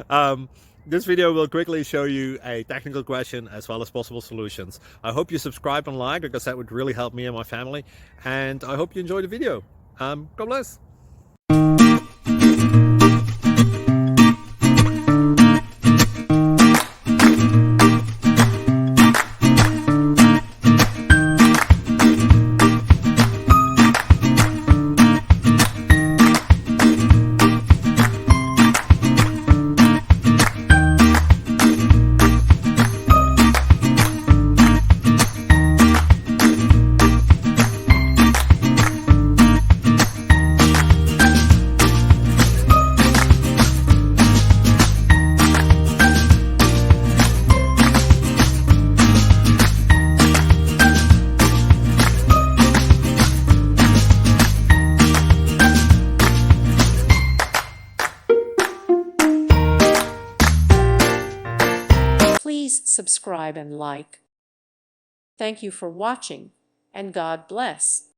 um, this video will quickly show you a technical question as well as possible solutions. I hope you subscribe and like, because that would really help me and my family. And I hope you enjoy the video. God bless. Please subscribe and like. Thank you for watching, and God bless.